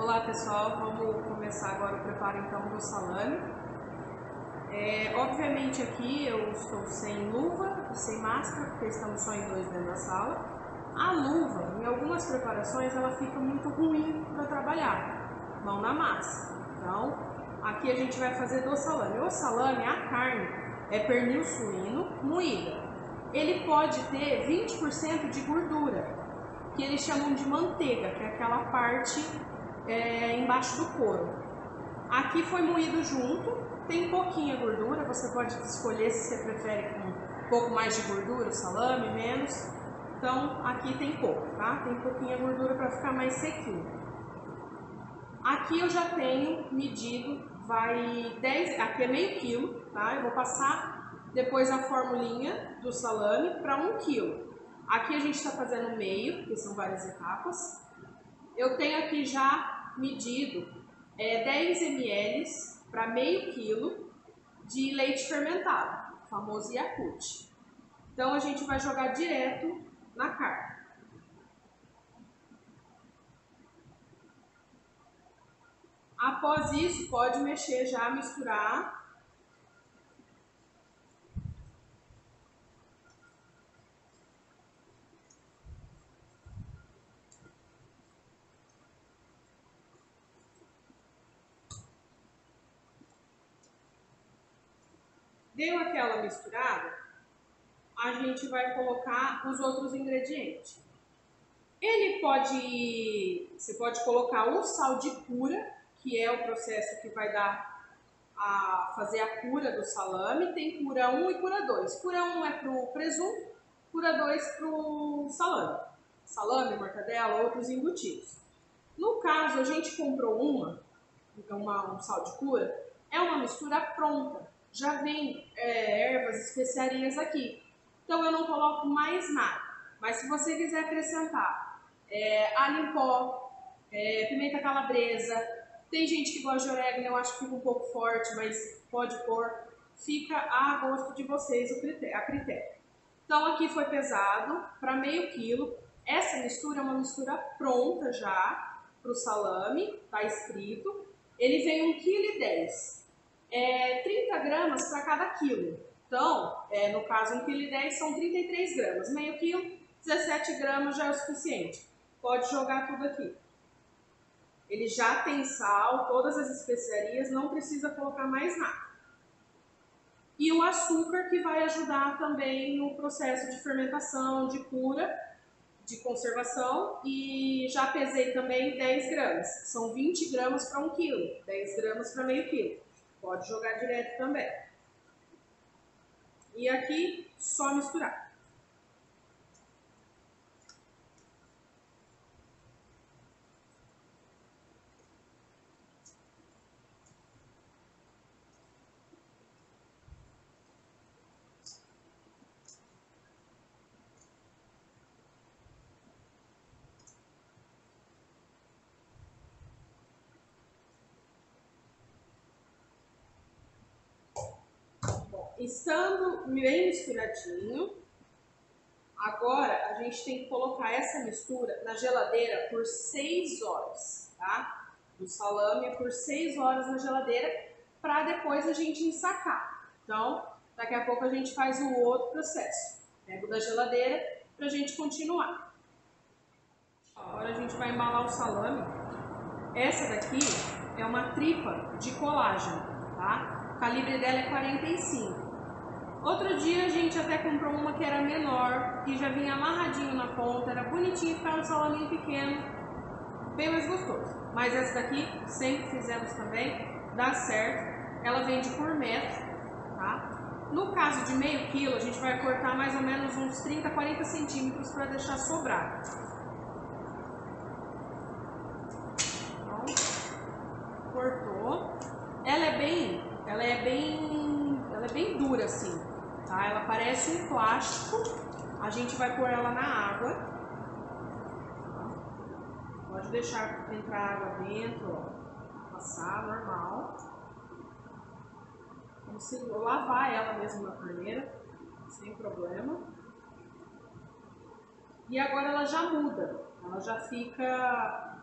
Olá pessoal, vamos começar agora o preparo então do salame. Obviamente aqui eu estou sem luva e sem máscara, porque estamos só em dois dentro da sala. A luva, em algumas preparações, ela fica muito ruim para trabalhar, mão na massa. Então, aqui a gente vai fazer do salame. O salame, a carne, é pernil suíno moída. Ele pode ter 20% de gordura, que eles chamam de manteiga, que é aquela parte embaixo do couro. Aqui foi moído junto, tem pouquinha gordura, você pode escolher se você prefere com um pouco mais de gordura, o salame, menos. Então aqui tem pouco, tá? Tem pouquinha gordura para ficar mais sequinho. Aqui eu já tenho medido, aqui é meio quilo, tá? Eu vou passar depois a formulinha do salame para 1 quilo. Aqui a gente está fazendo meio, que são várias etapas. Eu tenho aqui já medido 10 ml para meio quilo de leite fermentado, o famoso Yakult. Então a gente vai jogar direto na carne. Após isso, pode mexer já, misturar. Deu aquela misturada, a gente vai colocar os outros ingredientes. Você pode colocar o sal de cura, que é o processo que vai fazer a cura do salame. Tem cura 1 e cura 2. Cura 1 é para o presunto, cura 2 para o salame. Salame, mortadela, outros embutidos. No caso, a gente comprou um sal de cura, é uma mistura pronta. Já vem ervas, especiarias aqui. Então eu não coloco mais nada. Mas se você quiser acrescentar alho em pó, pimenta calabresa, tem gente que gosta de orégano, eu acho que fica um pouco forte, mas pode pôr. Fica a gosto de vocês, a critério. Então aqui foi pesado para meio quilo. Essa mistura é uma mistura pronta já para o salame, tá escrito. Ele vem 1,10 kg. 30 gramas para cada quilo. Então, no caso 1,10 kg são 33 gramas. Meio quilo, 17 gramas já é o suficiente. Pode jogar tudo aqui. Ele já tem sal, todas as especiarias, não precisa colocar mais nada. E o açúcar, que vai ajudar também no processo de fermentação, de cura, de conservação. E já pesei também 10 gramas. São 20 gramas para 1 quilo, 10 gramas para meio quilo. Pode jogar direto também. E aqui, só misturar. Estando bem misturadinho, agora a gente tem que colocar essa mistura na geladeira por 6 horas, tá? O salame por 6 horas na geladeira, para depois a gente ensacar. Então, daqui a pouco a gente faz o outro processo. Pego da geladeira para a gente continuar. Agora a gente vai embalar o salame. Essa daqui é uma tripa de colágeno, tá? O calibre dela é 45. Outro dia a gente até comprou uma que era menor, que já vinha amarradinho na ponta, era bonitinho, ficava um salaminho pequeno, bem mais gostoso. Mas essa daqui, sempre fizemos também, dá certo. Ela vende por metro, tá? No caso de meio quilo, a gente vai cortar mais ou menos uns 30, 40 centímetros para deixar sobrar. Então, cortou. Ela é bem dura assim, tá? Ela parece um plástico. A gente vai pôr ela na água. Pode deixar entrar água dentro, ó. Passar normal. Vamos lavar ela mesmo na torneira, sem problema. E agora ela já muda. Ela já fica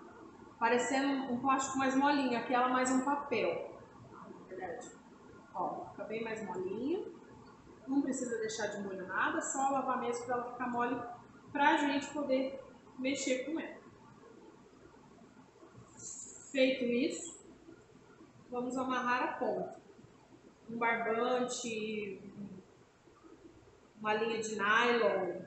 parecendo um plástico mais molinho, aquela mais um papel, na verdade. Ó, fica bem mais molinho. Não precisa deixar de molho nada, só lavar mesmo para ela ficar mole, pra gente poder mexer com ela. Feito isso, vamos amarrar a ponta. Um barbante, uma linha de nylon,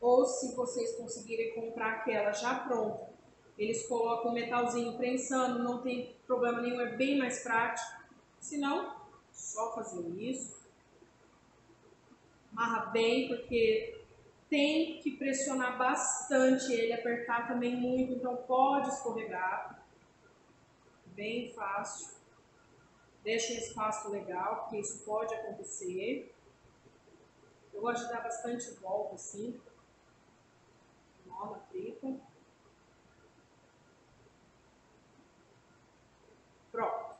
ou se vocês conseguirem comprar aquela já pronta, eles colocam um metalzinho prensando, não tem problema nenhum, é bem mais prático. Se não, só fazer isso. Amarra bem, porque tem que pressionar bastante ele, apertar também muito, então pode escorregar. Bem fácil. Deixa um espaço legal, porque isso pode acontecer. Eu gosto de dar bastante volta assim. Nó na tripa. Pronto.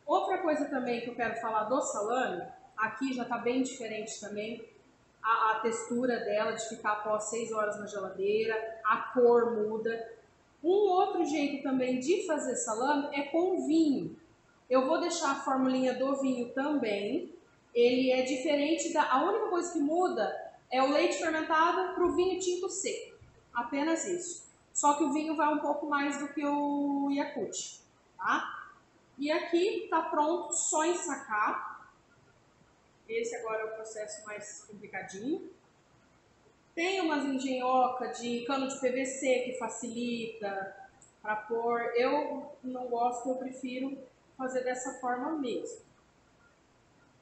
Outra coisa também que eu quero falar do salame, aqui já está bem diferente também. A textura dela de ficar após 6 horas na geladeira, a cor muda. Um outro jeito também de fazer salame é com vinho. Eu vou deixar a formulinha do vinho também. Ele é diferente da... A única coisa que muda é o leite fermentado para o vinho tinto seco. Apenas isso. Só que o vinho vai um pouco mais do que o Yakult, tá? E aqui está pronto, só ensacar. Esse agora é o processo mais complicadinho. Tem umas engenhocas de cano de PVC que facilita para pôr. Eu não gosto, eu prefiro fazer dessa forma mesmo.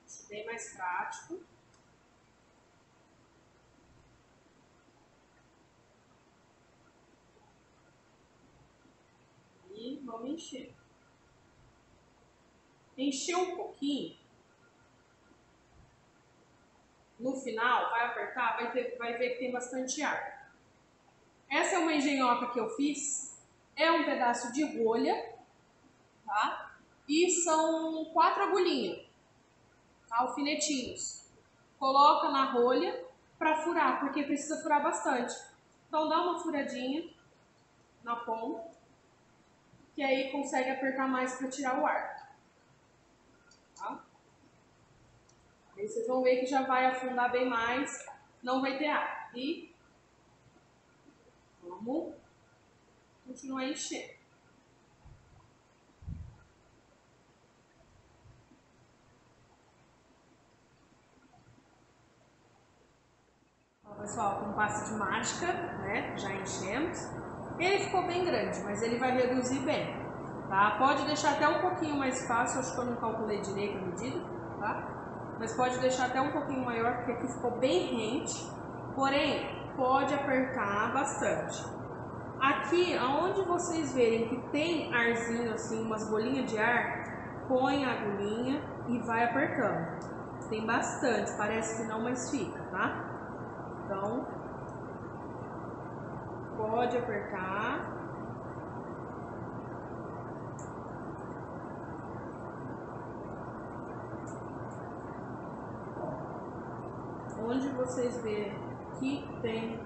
Acho bem mais prático. E vamos encher. Encher um pouquinho. No final, vai apertar, vai ver que tem bastante ar. Essa é uma engenhoca que eu fiz. É um pedaço de rolha, tá? E são 4 agulhinhas, tá? Alfinetinhos. Coloca na rolha para furar, porque precisa furar bastante. Então dá uma furadinha na ponta, que aí consegue apertar mais para tirar o ar. Tá? Aí vocês vão ver que já vai afundar bem mais, não vai ter ar. E vamos continuar enchendo. Ó, pessoal, com passe de mágica, né? Já enchemos. Ele ficou bem grande, mas ele vai reduzir bem. Tá? Pode deixar até um pouquinho mais fácil, acho que eu não calculei direito a medida, tá? Mas pode deixar até um pouquinho maior, porque aqui ficou bem rente. Porém, pode apertar bastante. Aqui, aonde vocês verem que tem arzinho, assim, umas bolinhas de ar, põe a agulhinha e vai apertando. Tem bastante, parece que não, mas fica, tá? Então, pode apertar. Onde vocês verem que tem,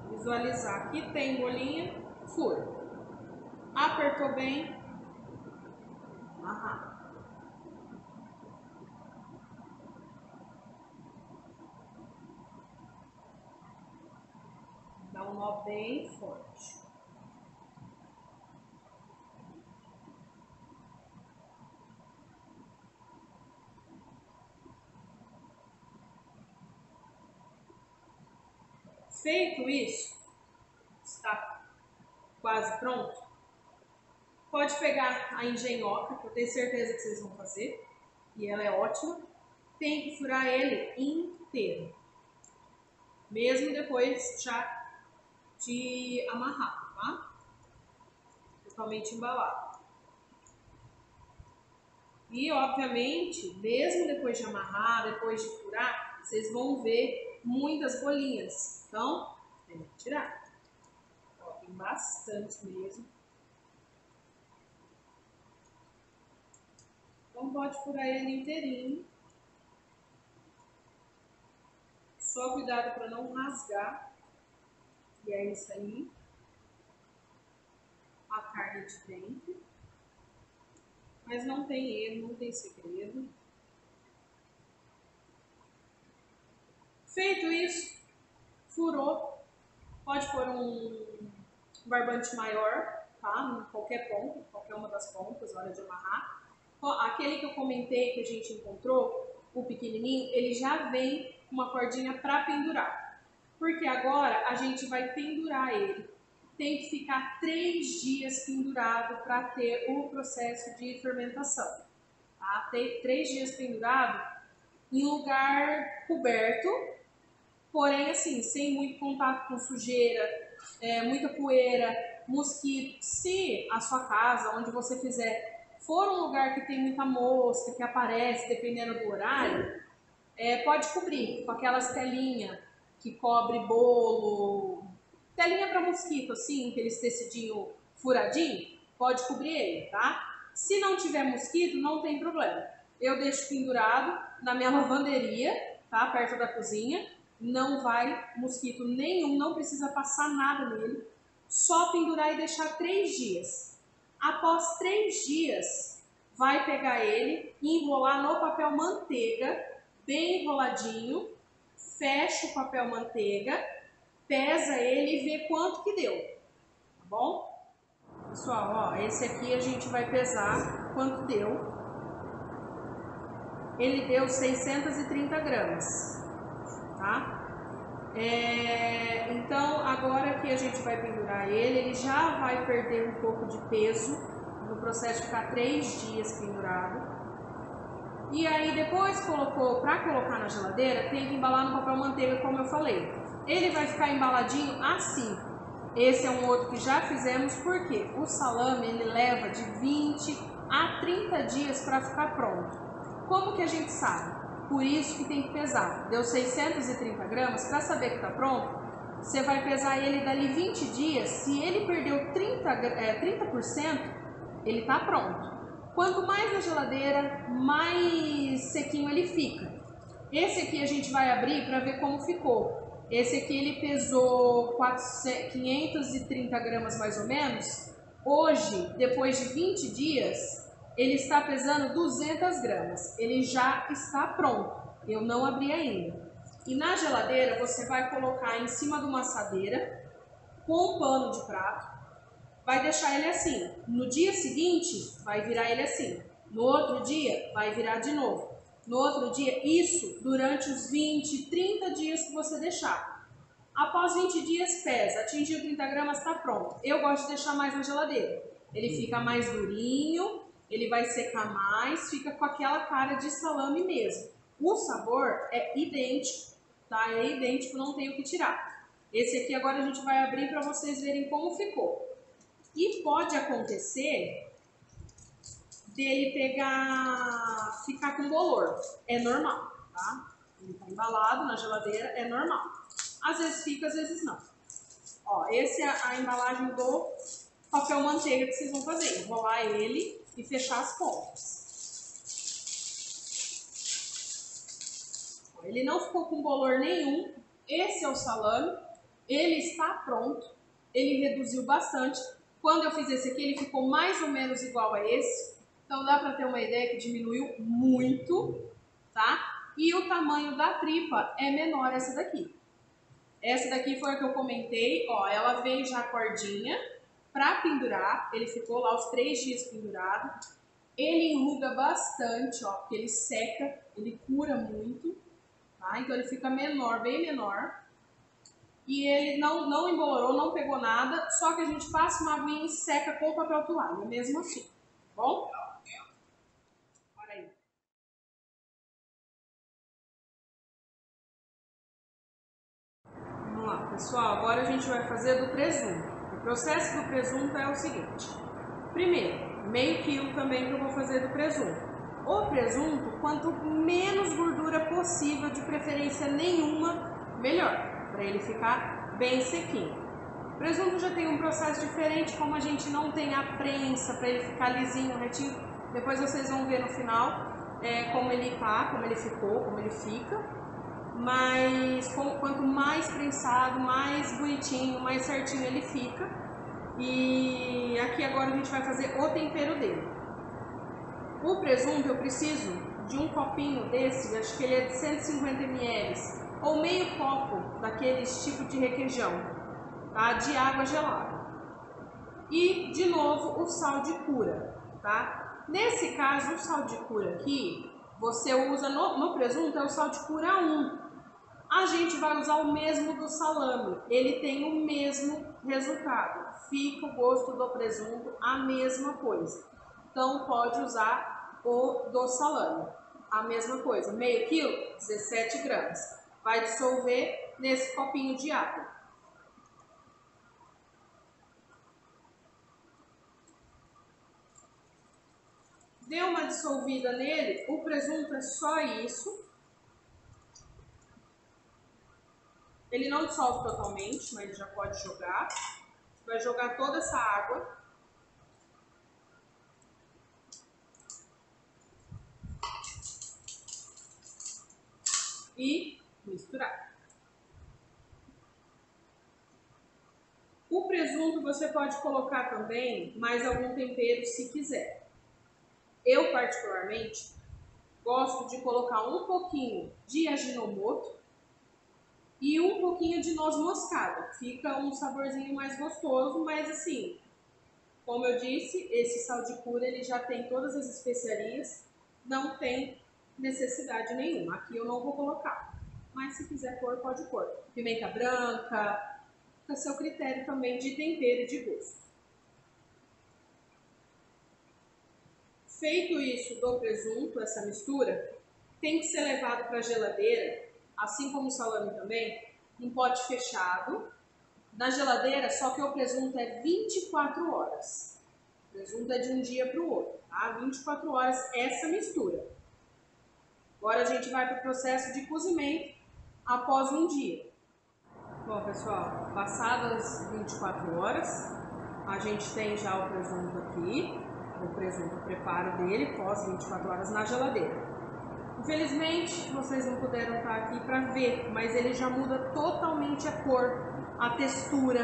visualizar que tem bolinha, fura. Apertou bem, amarrar. Dá um nó bem forte. Feito isso, está quase pronto. Pode pegar a engenhoca, que eu tenho certeza que vocês vão fazer, e ela é ótima. Tem que furar ele inteiro, mesmo depois já de amarrar, tá? Totalmente embalado. E, obviamente, mesmo depois de amarrar, depois de furar, vocês vão ver muitas bolinhas. Então, tem que tirar. Ó, tem bastante mesmo. Então, pode furar ele inteirinho. Só cuidado para não rasgar. E é isso aí. a carne de dentro. Mas não tem erro, não tem segredo. Feito isso, furou. Pode pôr um barbante maior, tá? Em qualquer ponta, qualquer uma das pontas, na hora de amarrar. Aquele que eu comentei que a gente encontrou, o pequenininho, ele já vem com uma cordinha para pendurar. Porque agora a gente vai pendurar ele. Tem que ficar 3 dias pendurado para ter o processo de fermentação. Tá? Ter 3 dias pendurado em lugar coberto, porém assim, sem muito contato com sujeira, muita poeira, mosquito. Se a sua casa, onde você fizer, for um lugar que tem muita mosca, que aparece dependendo do horário, pode cobrir com aquelas telinhas que cobre bolo, telinha para mosquito, assim, aqueles tecidinho furadinho, pode cobrir ele, tá? Se não tiver mosquito, não tem problema. Eu deixo pendurado na minha lavanderia, tá? Perto da cozinha. Não vai mosquito nenhum, não precisa passar nada nele. Só pendurar e deixar 3 dias. Após 3 dias, vai pegar ele e enrolar no papel manteiga, bem enroladinho. Fecha o papel manteiga, pesa ele e vê quanto que deu, tá bom? Pessoal, ó, esse aqui a gente vai pesar quanto deu. Ele deu 630 gramas, tá? Então, agora que a gente vai pendurar ele já vai perder um pouco de peso no processo de ficar 3 dias pendurado. E aí, depois para colocar na geladeira, tem que embalar no papel manteiga, como eu falei. Ele vai ficar embaladinho assim. Esse é um outro que já fizemos, porque o salame ele leva de 20 a 30 dias para ficar pronto. Como que a gente sabe? Por isso que tem que pesar. Deu 630 gramas, para saber que está pronto, você vai pesar ele dali 20 dias. Se ele perdeu 30%, ele está pronto. Quanto mais na geladeira, mais sequinho ele fica. Esse aqui a gente vai abrir para ver como ficou. Esse aqui ele pesou 530 gramas mais ou menos. Hoje, depois de 20 dias, ele está pesando 200 gramas. Ele já está pronto. Eu não abri ainda. E na geladeira você vai colocar em cima de uma assadeira com um pano de prato. Vai deixar ele assim. No dia seguinte, vai virar ele assim. No outro dia, vai virar de novo. No outro dia, isso durante os 20, 30 dias que você deixar. Após 20 dias, pesa. Atingiu 30 gramas, está pronto. Eu gosto de deixar mais na geladeira. Ele fica mais durinho, ele vai secar mais, fica com aquela cara de salame mesmo. O sabor é idêntico, tá? É idêntico, não tem o que tirar. Esse aqui agora a gente vai abrir para vocês verem como ficou. E pode acontecer dele ficar com bolor. É normal, tá? Ele está embalado na geladeira, é normal. Às vezes fica, às vezes não. Ó, essa é a embalagem do papel manteiga que vocês vão fazer. Enrolar ele e fechar as pontas. Ele não ficou com bolor nenhum. Esse é o salame. Ele está pronto. Ele reduziu bastante. Quando eu fiz esse aqui, ele ficou mais ou menos igual a esse. Então dá para ter uma ideia que diminuiu muito, tá? E o tamanho da tripa é menor essa daqui. Essa daqui foi a que eu comentei, ó, ela veio já a cordinha para pendurar. Ele ficou lá os 3 dias pendurado. Ele enruga bastante, ó, porque ele seca, ele cura muito, tá? Então ele fica menor, bem menor. E ele não embolorou, não pegou nada, só que a gente passa uma aguinha e seca com o papel toalha, mesmo assim, tá bom? Olha aí. Vamos lá, pessoal, agora a gente vai fazer do presunto. O processo do presunto é o seguinte. Primeiro, meio quilo também que eu vou fazer do presunto. O presunto, quanto menos gordura possível, de preferência nenhuma, melhor. Para ele ficar bem sequinho. O presunto já tem um processo diferente, como a gente não tem a prensa para ele ficar lisinho, retinho. Depois vocês vão ver no final como ele tá, como ele ficou, como ele fica. Mas quanto mais prensado, mais bonitinho, mais certinho ele fica. E aqui agora a gente vai fazer o tempero dele. O presunto eu preciso de um copinho desse, acho que ele é de 150 ml, ou meio copo daqueles tipo de requeijão, tá? De água gelada. E, de novo, o sal de cura, tá? Nesse caso, o sal de cura aqui, você usa no presunto, é o sal de cura 1. A gente vai usar o mesmo do salame, ele tem o mesmo resultado. Fica o gosto do presunto a mesma coisa. Então, pode usar o do salame. A mesma coisa, meio quilo, 17 gramas. Vai dissolver nesse copinho de água. Deu uma dissolvida nele, o presunto é só isso. Ele não dissolve totalmente, mas já pode jogar. Você vai jogar toda essa água. E misturar. O presunto você pode colocar também mais algum tempero se quiser. Eu particularmente gosto de colocar um pouquinho de Ajinomoto e um pouquinho de noz moscada. Fica um saborzinho mais gostoso, mas assim, como eu disse, esse sal de cura ele já tem todas as especiarias, não tem necessidade nenhuma. Aqui eu não vou colocar, mas se quiser pôr, pode pôr. Pimenta branca, fica a seu critério também de tempero e de gosto. Feito isso do presunto, essa mistura, tem que ser levado para a geladeira, assim como o salame também, em pote fechado. Na geladeira, só que o presunto é 24 horas. O presunto é de um dia para o outro, tá? 24 horas essa mistura. Agora a gente vai para o processo de cozimento após um dia. Bom, pessoal, passadas 24 horas, a gente tem já o presunto aqui, o preparo dele pós 24 horas na geladeira. Infelizmente, vocês não puderam estar aqui para ver, mas ele já muda totalmente a cor, a textura,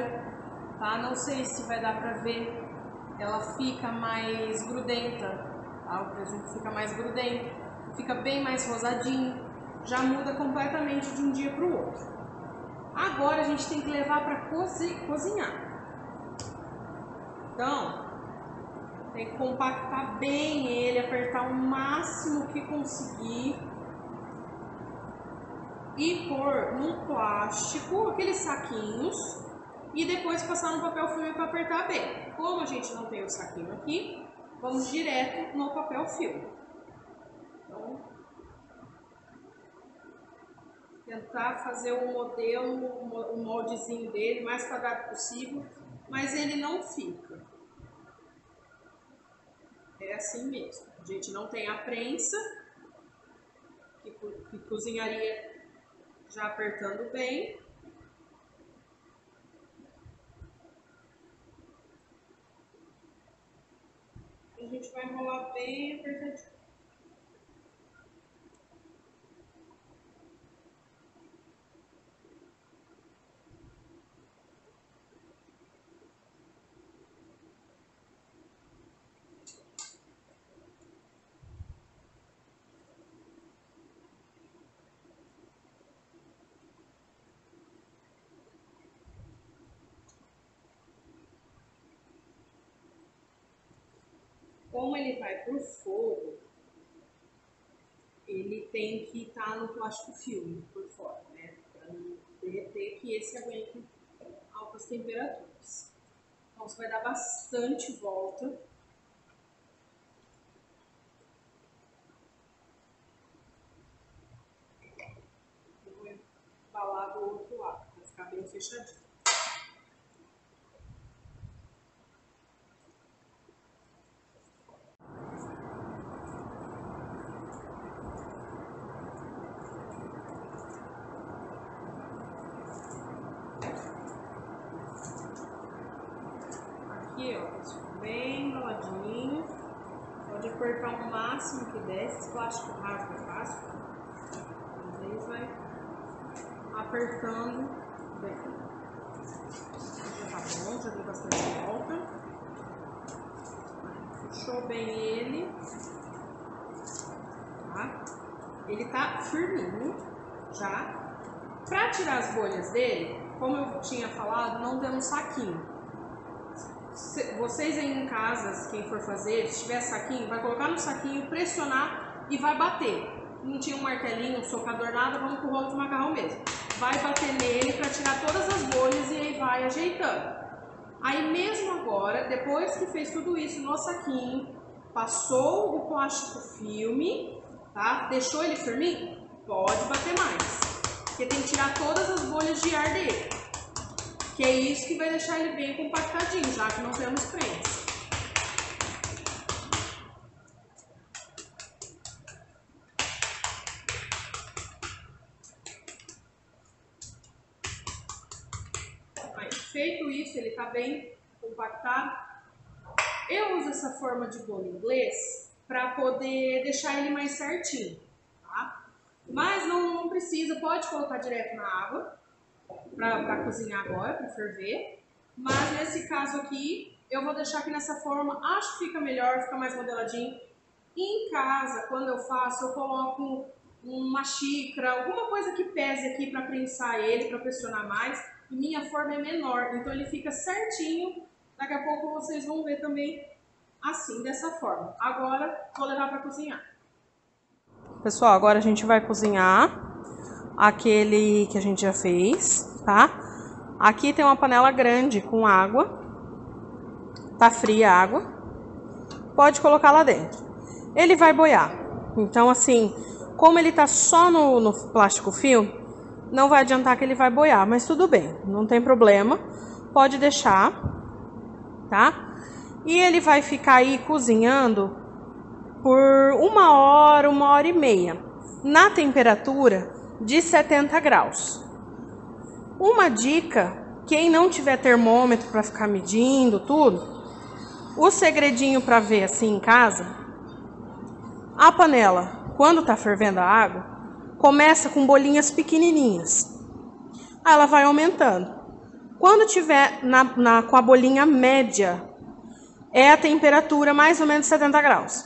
tá? Não sei se vai dar para ver, ela fica mais grudenta, tá? O presunto fica mais grudento, fica bem mais rosadinho, já muda completamente de um dia para o outro. Agora a gente tem que levar para cozinhar. Então, tem que compactar bem ele, apertar o máximo que conseguir e pôr num plástico, aqueles saquinhos, e depois passar no papel filme para apertar bem. Como a gente não tem o saquinho aqui, vamos direto no papel filme. Então, tentar fazer um modelo, um moldezinho dele, mais quadrado possível, mas ele não fica. É assim mesmo. A gente não tem a prensa, que cozinharia já apertando bem. A gente vai enrolar bem apertadinho. Como ele vai para o fogo, ele tem que estar no plástico filme por fora, né? Para não derreter, que esse aguente altas temperaturas. Então você vai dar bastante volta. Eu vou embalar do outro lado, para ficar bem fechadinho. Aqui, ó, bem embaladinho. Pode apertar o máximo que der. Esse plástico rasga fácil. Às vezes vai apertando bem. Já tá bom. bom, já deu bastante volta. Fechou bem ele. Tá? Ele tá firminho já. Pra tirar as bolhas dele, como eu tinha falado, não temos saquinho. Vocês aí em casa, quem for fazer, se tiver saquinho, vai colocar no saquinho, pressionar e vai bater. Não tinha um martelinho, um socador, nada, vamos com o rolo de macarrão mesmo. Vai bater nele para tirar todas as bolhas e aí vai ajeitando. Aí mesmo agora, depois que fez tudo isso no saquinho, passou o plástico filme, tá? Deixou ele firminho? Pode bater mais. Porque tem que tirar todas as bolhas de ar dele. Que é isso que vai deixar ele bem compactadinho, já que não temos prensa. Aí, feito isso, ele tá bem compactado. Eu uso essa forma de bolo inglês para poder deixar ele mais certinho, tá? Mas não precisa, pode colocar direto na água para cozinhar agora, para ferver. Mas nesse caso aqui, eu vou deixar aqui nessa forma, acho que fica melhor, fica mais modeladinho. E em casa, quando eu faço, eu coloco uma xícara, alguma coisa que pese aqui para prensar ele, para pressionar mais. E minha forma é menor, então ele fica certinho. Daqui a pouco vocês vão ver também assim, dessa forma. Agora, vou levar para cozinhar. Pessoal, agora a gente vai cozinhar aquele que a gente já fez, tá? Aqui tem uma panela grande com água. Tá fria a água. Pode colocar lá dentro. Ele vai boiar. Então, assim, como ele tá só no plástico filme, não vai adiantar que ele vai boiar. Mas tudo bem, não tem problema. Pode deixar, tá? E ele vai ficar aí cozinhando por 1 hora, 1h30, na temperatura de 70 graus. Uma dica, quem não tiver termômetro para ficar medindo tudo, o segredinho para ver assim em casa, a panela, quando tá fervendo a água, começa com bolinhas pequenininhas. Aí ela vai aumentando. Quando tiver com a bolinha média, é a temperatura mais ou menos 70 graus.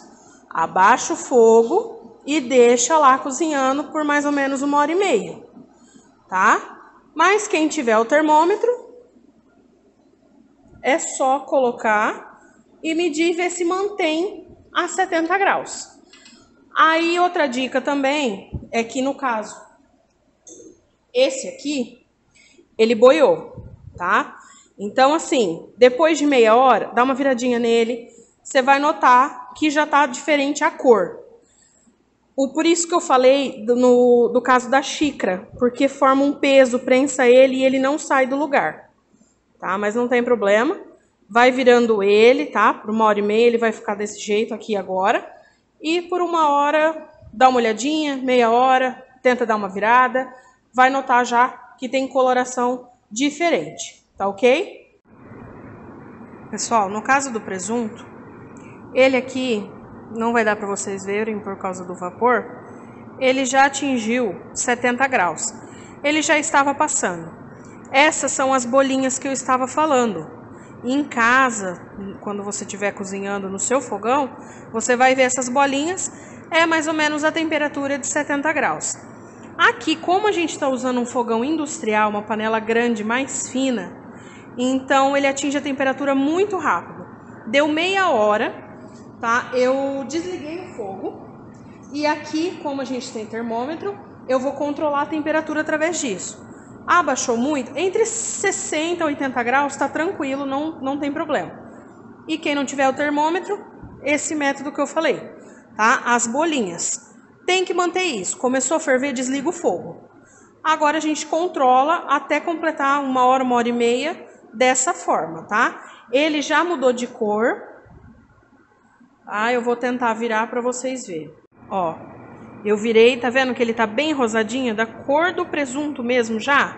Abaixa o fogo e deixa lá cozinhando por mais ou menos 1h30, tá? Mas quem tiver o termômetro, é só colocar e medir e ver se mantém a 70 graus. Aí outra dica também é que no caso, esse aqui, ele boiou, tá? Então assim, depois de meia hora, dá uma viradinha nele, você vai notar que já tá diferente a cor. Por isso que eu falei do caso da xícara, porque forma um peso, prensa ele e ele não sai do lugar, tá? Mas não tem problema, vai virando ele, tá? Por 1h30 ele vai ficar desse jeito aqui agora. E por 1 hora, dá uma olhadinha, meia hora, tenta dar uma virada, vai notar já que tem coloração diferente, tá ok? Pessoal, no caso do presunto, ele aqui, não vai dar para vocês verem por causa do vapor, ele já atingiu 70 graus. Ele já estava passando. Essas são as bolinhas que eu estava falando. Em casa, quando você estiver cozinhando no seu fogão, você vai ver essas bolinhas, é mais ou menos a temperatura de 70 graus. Aqui, como a gente está usando um fogão industrial, uma panela grande, mais fina, então ele atinge a temperatura muito rápido. Deu meia hora, tá? Eu desliguei o fogo e aqui, como a gente tem termômetro, eu vou controlar a temperatura através disso. Abaixou muito, entre 60 e 80 graus tá tranquilo, não tem problema. E quem não tiver o termômetro, esse método que eu falei, tá? As bolinhas. Tem que manter isso. Começou a ferver, desliga o fogo. Agora a gente controla até completar 1 hora, 1h30 dessa forma, tá? Ele já mudou de cor. Eu vou tentar virar para vocês verem. Ó, eu virei, tá vendo que ele tá bem rosadinho, da cor do presunto mesmo já?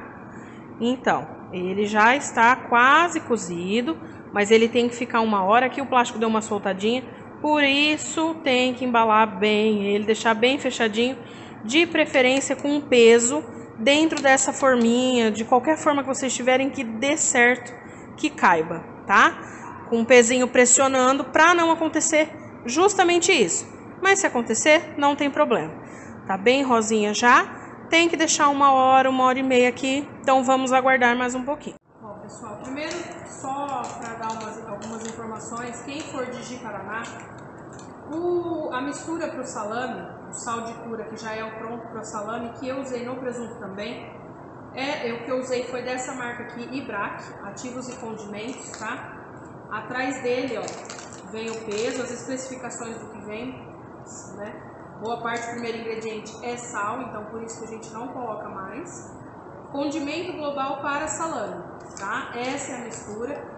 Então, ele já está quase cozido, mas ele tem que ficar 1 hora. Aqui o plástico deu uma soltadinha, por isso tem que embalar bem ele, deixar bem fechadinho, de preferência com um peso dentro dessa forminha, de qualquer forma que vocês tiverem que dê certo que caiba, tá? Com o pezinho pressionando para não acontecer justamente isso. Mas se acontecer, não tem problema. Tá bem rosinha já. Tem que deixar 1 hora, 1 hora e meia aqui. Então vamos aguardar mais um pouquinho. Bom, pessoal, primeiro só para dar algumas informações, quem for de Ji-Paraná, a mistura para o salame, o sal de cura, que já é o pronto para o salame, que eu usei no presunto também, o que eu usei foi dessa marca aqui, Ibrac, Ativos e Condimentos, tá? Atrás dele, ó, vem o peso, as especificações do que vem, né? Boa parte do primeiro ingrediente é sal, então por isso que a gente não coloca mais. Condimento global para salame, tá? Essa é a mistura.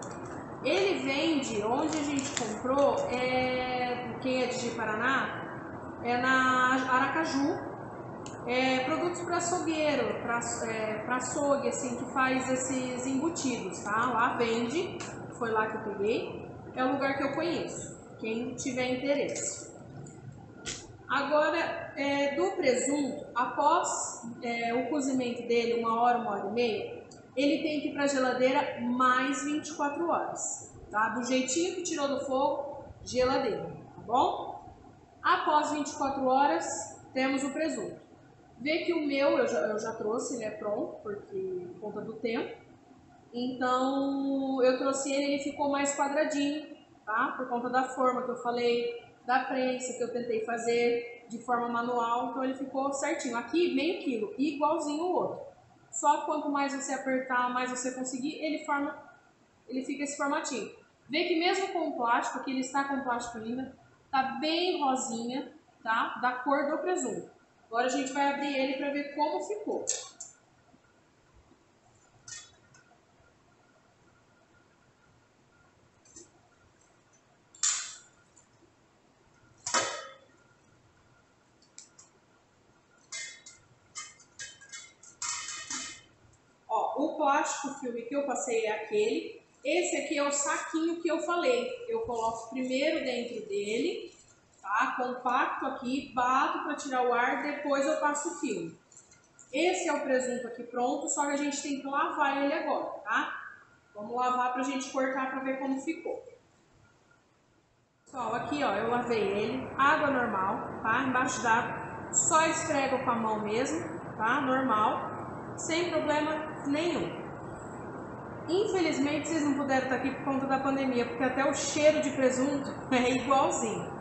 Ele vende, onde a gente comprou, quem é de Ji-Paraná, é na Aracaju, produtos para açougueiro, para açougue, assim, que faz esses embutidos, tá? Lá vende, foi lá que eu peguei, é o lugar que eu conheço, quem tiver interesse. Agora, do presunto, após o cozimento dele, 1 hora, 1 hora e meia, ele tem que ir para a geladeira mais 24 horas, tá? Do jeitinho que tirou do fogo, geladeira, tá bom? Após 24 horas, temos o presunto. Vê que o meu eu já trouxe, ele é pronto, porque por conta do tempo. Então, eu trouxe ele ficou mais quadradinho, tá? Por conta da forma que eu falei, da prensa que eu tentei fazer de forma manual, então ele ficou certinho. Aqui, meio quilo, igualzinho o outro. Só que quanto mais você apertar, mais você conseguir, ele fica esse formatinho. Vê que mesmo com o plástico, aqui ele está com plástico ainda, tá bem rosinha, tá? Da cor do presunto. Agora a gente vai abrir ele para ver como ficou. Ó, o plástico filme que eu passei é aquele. Esse aqui é o saquinho que eu falei. Eu coloco primeiro dentro dele, tá? Compacto aqui, bato para tirar o ar, depois eu passo o filme. Esse é o presunto aqui pronto, só que a gente tem que lavar ele agora, tá? Vamos lavar pra gente cortar pra ver como ficou. Pessoal, aqui ó, eu lavei ele, água normal, tá? Embaixo d'água, só esfrego com a mão mesmo, tá? Normal, sem problema nenhum. Infelizmente vocês não puderam estar aqui por conta da pandemia, porque até o cheiro de presunto é igualzinho.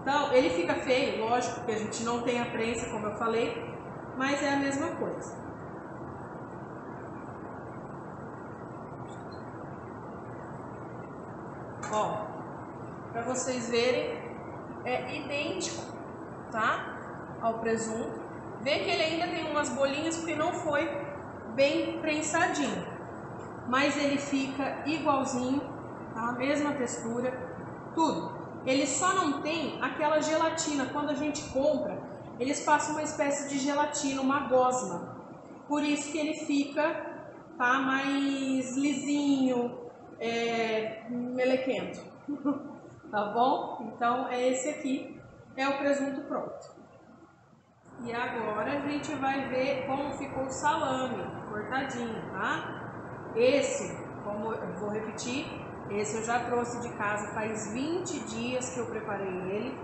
Então, ele fica feio, lógico, porque a gente não tem a prensa, como eu falei, mas é a mesma coisa. Ó, para vocês verem, é idêntico, tá? Ao presunto. Vê que ele ainda tem umas bolinhas porque não foi bem prensadinho. Mas ele fica igualzinho, tá? Mesma textura, tudo. Ele só não tem aquela gelatina. Quando a gente compra, eles passam uma espécie de gelatina, uma gosma. Por isso que ele fica, tá, mais lisinho, melequento. Tá bom? Então, esse aqui é o presunto pronto. E agora a gente vai ver como ficou o salame cortadinho, tá? Esse, como eu vou repetir, esse eu já trouxe de casa faz 20 dias que eu preparei ele.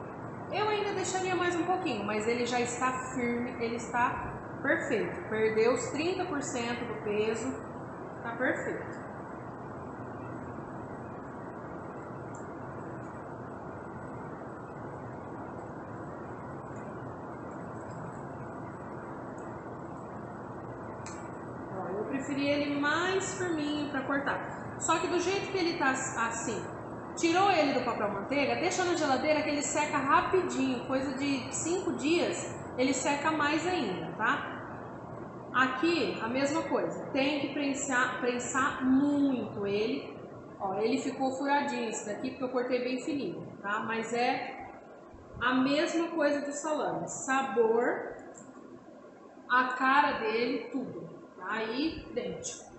Eu ainda deixaria mais um pouquinho, mas ele já está firme, ele está perfeito. Perdeu os 30% do peso, tá perfeito. Eu preferi ele mais firminho para cortar. Só que do jeito que ele tá assim, tirou ele do papel manteiga, deixa na geladeira que ele seca rapidinho, coisa de 5 dias, ele seca mais ainda, tá? Aqui, a mesma coisa, tem que prensar muito ele. Ó, ele ficou furadinho esse daqui porque eu cortei bem fininho, tá? Mas é a mesma coisa do salame, sabor, a cara dele, tudo, tá? Idêntico.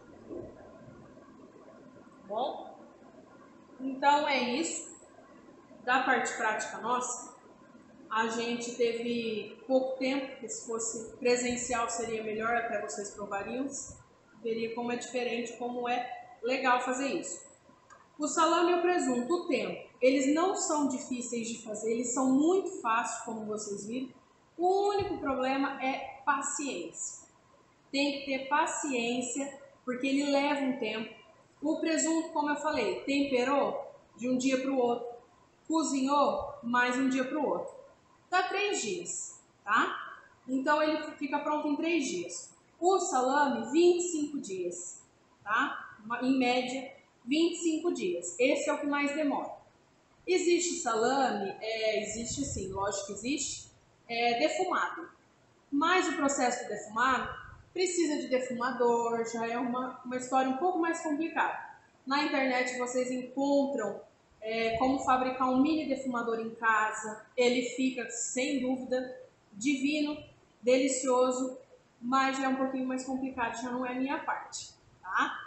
Bom? Então é isso. Da parte prática nossa, a gente teve pouco tempo, porque se fosse presencial seria melhor, até vocês provariam, veria como é diferente, como é legal fazer isso. O salame e o presunto, o tempo, eles não são difíceis de fazer, eles são muito fáceis, como vocês viram. O único problema é paciência. Tem que ter paciência, porque ele leva um tempo. O presunto, como eu falei, temperou de um dia para o outro, cozinhou mais um dia para o outro. Dá 3 dias, tá? Então ele fica pronto em 3 dias. O salame, 25 dias, tá? Em média, 25 dias. Esse é o que mais demora. Existe salame, existe sim, lógico que existe, defumado. Mas o processo de defumado precisa de defumador, já é uma história um pouco mais complicada. Na internet vocês encontram como fabricar um mini defumador em casa. Ele fica, sem dúvida, divino, delicioso, mas já é um pouquinho mais complicado, já não é minha parte, tá?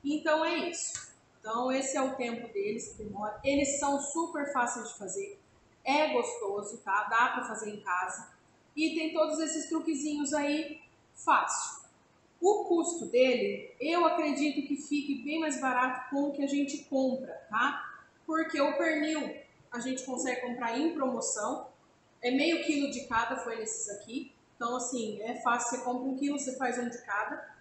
Então é isso. Então esse é o tempo deles que demora. Eles são super fáceis de fazer, é gostoso, tá? Dá para fazer em casa. E tem todos esses truquezinhos aí, fácil. O custo dele, eu acredito que fique bem mais barato com o que a gente compra, tá? Porque o pernil a gente consegue comprar em promoção, é meio quilo de cada, foi nesses aqui. Então, assim, é fácil, você compra 1 quilo, você faz um de cada.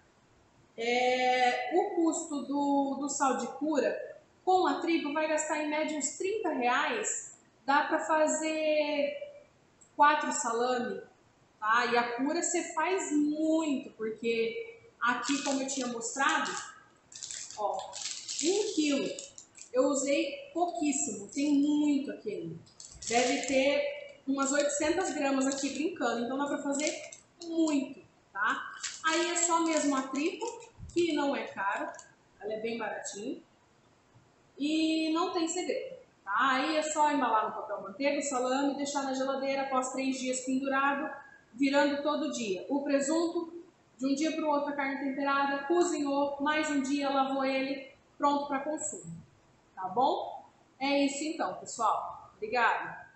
O custo do sal de cura, com a tripa, vai gastar em média uns R$ 30. Dá para fazer 4 salame, tá? E a cura você faz muito, porque aqui, como eu tinha mostrado, ó, 1 quilo, eu usei pouquíssimo, tem muito aqui ainda. Deve ter umas 800 gramas aqui brincando, então dá pra fazer muito, tá? Aí é só mesmo a tripa, que não é caro, ela é bem baratinha. E não tem segredo, tá? Aí é só embalar no papel manteiga o salame, deixar na geladeira após 3 dias pendurado, virando todo dia. O presunto, de um dia para o outro a carne temperada, cozinhou, mais um dia lavou ele, pronto para consumo, tá bom? É isso então, pessoal. Obrigada!